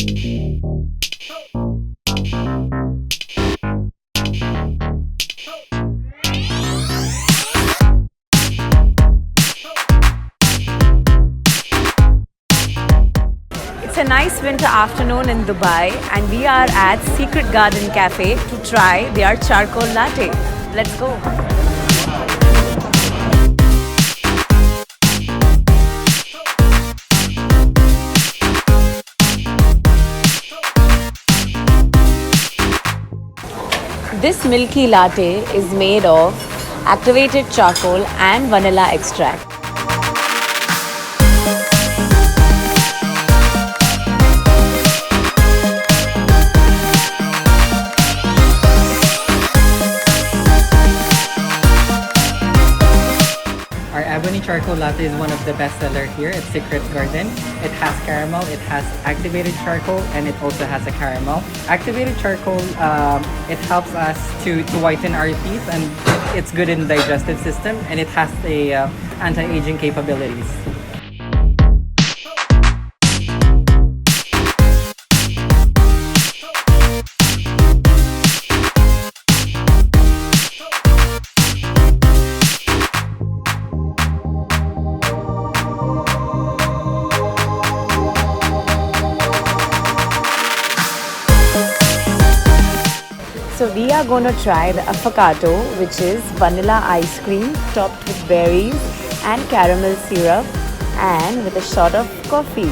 It's a nice winter afternoon in Dubai and we are at Secret Garden Cafe to try their charcoal latte. Let's go. This milky latte is made of activated charcoal and vanilla extract. Our ebony charcoal latte is one of the best seller here at Secret Garden. It has caramel, it has activated charcoal, and it also has a caramel. Activated charcoal, it helps us to whiten our teeth, and it's good in the digestive system, and it has the anti-aging capabilities. So we are going to try the affogato, which is vanilla ice cream topped with berries and caramel syrup and with a shot of coffee.